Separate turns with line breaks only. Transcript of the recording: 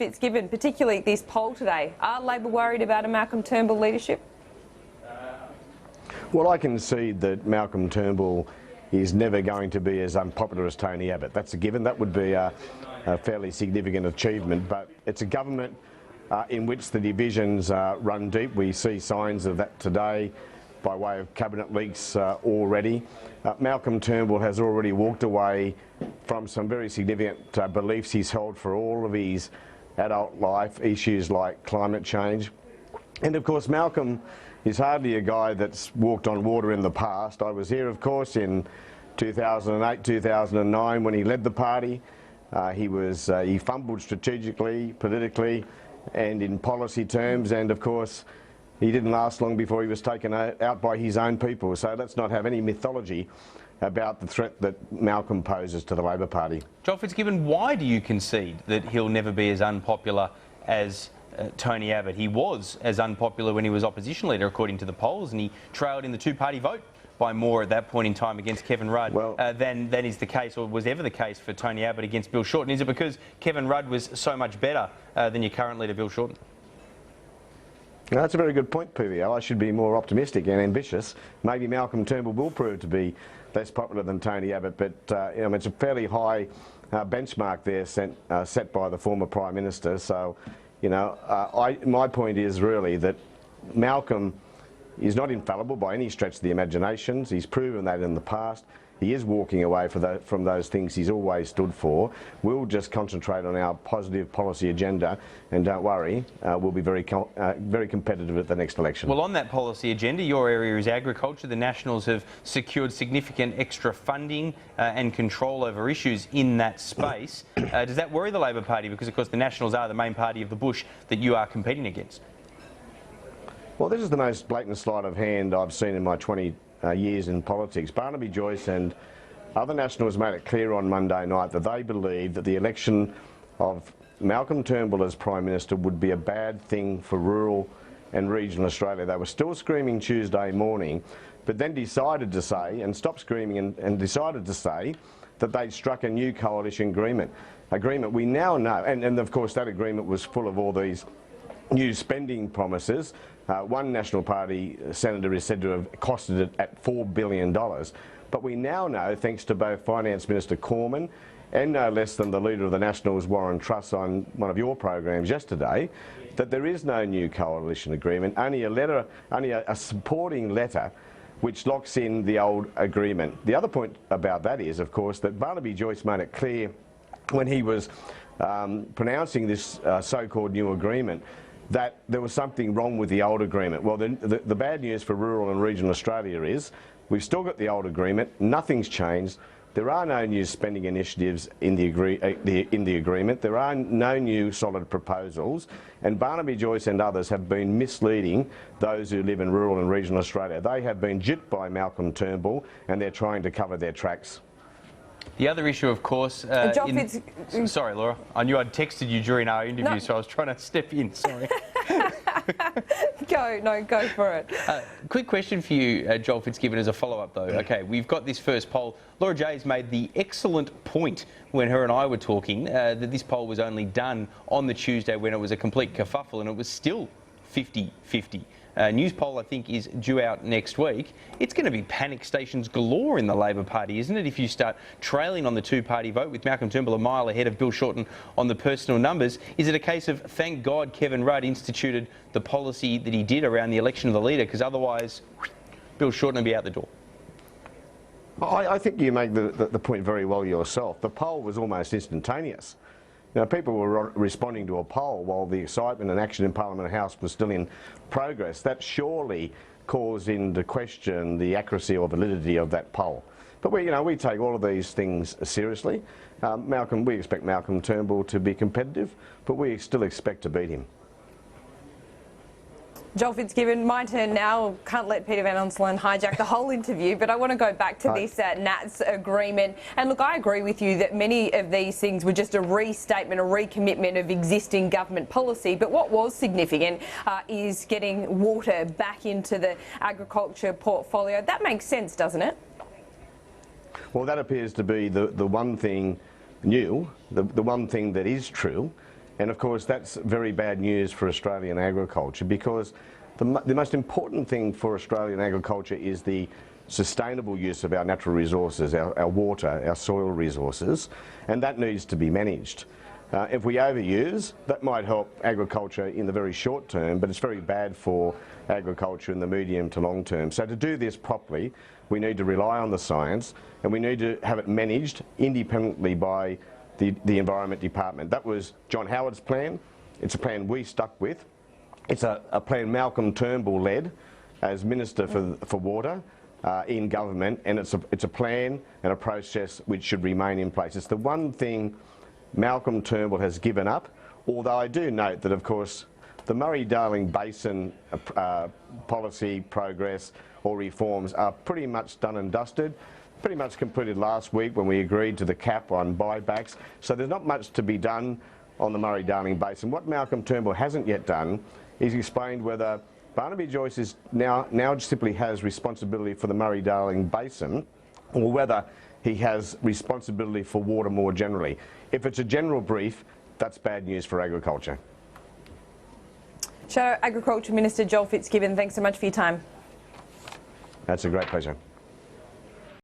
Fitzgibbon, particularly this poll today. Are Labor worried about a Malcolm Turnbull leadership?
Well, I concede that Malcolm Turnbull is never going to be as unpopular as Tony Abbott. That's a given. That would be a fairly significant achievement, but it's a government in which the divisions run deep. We see signs of that today by way of cabinet leaks already. Malcolm Turnbull has already walked away from some very significant beliefs he's held for all of his adult life, issues like climate change. And of course, Malcolm is hardly a guy that's walked on water in the past. I was here, of course, in 2008, 2009 when he led the party. He fumbled strategically, politically, and in policy terms, and of course he didn't last long before he was taken out by his own people. So let's not have any mythology about the threat that Malcolm poses to the Labor Party.
Joel Fitzgibbon, why do you concede that he'll never be as unpopular as Tony Abbott? He was as unpopular when he was opposition leader, according to the polls, and he trailed in the two-party vote by more at that point in time against Kevin Rudd than is the case, or was ever the case, for Tony Abbott against Bill Shorten. Is it because Kevin Rudd was so much better than your current leader, Bill Shorten?
No, that's a very good point, PVL. I should be more optimistic and ambitious. Maybe Malcolm Turnbull will prove to be less popular than Tony Abbott, but it's a fairly high benchmark there set by the former Prime Minister. So, my point is really that Malcolm is not infallible by any stretch of the imaginations. He's proven that in the past. He is walking away from those things he's always stood for. We'll just concentrate on our positive policy agenda, and don't worry, we'll be very competitive at the next election.
Well, on that policy agenda, your area is agriculture. The Nationals have secured significant extra funding and control over issues in that space. Does that worry the Labor Party? Because, of course, the Nationals are the main party of the bush that you are competing against.
Well, this is the most blatant sleight of hand I've seen in my 20 years in politics. Barnaby Joyce and other Nationals made it clear on Monday night that they believed that the election of Malcolm Turnbull as Prime Minister would be a bad thing for rural and regional Australia. They were still screaming Tuesday morning, but then decided to say, and stopped screaming and decided to say, that they'd struck a new coalition agreement. We now know, and of course that agreement was full of all these new spending promises. One National Party senator is said to have costed it at $4 billion. But we now know, thanks to both Finance Minister Cormann and no less than the leader of the Nationals, Warren Truss, on one of your programs yesterday, that there is no new coalition agreement, only a supporting letter which locks in the old agreement. The other point about that is, of course, that Barnaby Joyce made it clear when he was pronouncing this so-called new agreement that there was something wrong with the old agreement. Well, the bad news for rural and regional Australia is we've still got the old agreement, nothing's changed, there are no new spending initiatives in the agreement, there are no new solid proposals, and Barnaby Joyce and others have been misleading those who live in rural and regional Australia. They have been gypped by Malcolm Turnbull, and they're trying to cover their tracks.
The other issue, of course... Sorry, Laura. I knew I'd texted you during our interview, so I was trying to step in. Sorry.
Go for it.
Quick question for you, Joel Fitzgibbon, as a follow-up, though. OK, we've got this first poll. Laura Jayes made the excellent point when her and I were talking that this poll was only done on the Tuesday when it was a complete kerfuffle, and it was still 50-50. News poll, I think, is due out next week. It's going to be panic stations galore in the Labor Party, isn't it, if you start trailing on the two-party vote with Malcolm Turnbull a mile ahead of Bill Shorten on the personal numbers? Is it a case of, thank God Kevin Rudd instituted the policy that he did around the election of the leader, because otherwise Bill Shorten would be out the door?
I think you make the point very well yourself. The poll was almost instantaneous. Now, people were responding to a poll while the excitement and action in Parliament House was still in progress. That surely calls into question the accuracy or validity of that poll. But we take all of these things seriously. We expect Malcolm Turnbull to be competitive, but we still expect to beat him.
Joel Fitzgibbon, my turn now. Can't let Peter Van Onselen hijack the whole interview, but I want to go back to this NATS agreement. And look, I agree with you that many of these things were just a restatement, a recommitment of existing government policy. But what was significant is getting water back into the agriculture portfolio. That makes sense, doesn't it?
Well, that appears to be the one thing new, the one thing that is true. And of course, that's very bad news for Australian agriculture, because the most important thing for Australian agriculture is the sustainable use of our natural resources, our water, our soil resources, and that needs to be managed. If we overuse, that might help agriculture in the very short term, but it's very bad for agriculture in the medium to long term. So to do this properly, we need to rely on the science, and we need to have it managed independently by the Environment Department. That was John Howard's plan. It's a plan we stuck with. It's a plan Malcolm Turnbull led as Minister for Water in government, and it's a plan and a process which should remain in place. It's the one thing Malcolm Turnbull has given up, although I do note that, of course, the Murray-Darling Basin policy progress or reforms are pretty much done and dusted, pretty much completed last week when we agreed to the cap on buybacks. So there's not much to be done on the Murray-Darling Basin. What Malcolm Turnbull hasn't yet done is explained whether Barnaby Joyce is now simply has responsibility for the Murray-Darling Basin, or whether he has responsibility for water more generally. If it's a general brief, that's bad news for agriculture.
Shadow Agriculture Minister Joel Fitzgibbon, thanks so much for your time.
That's a great pleasure.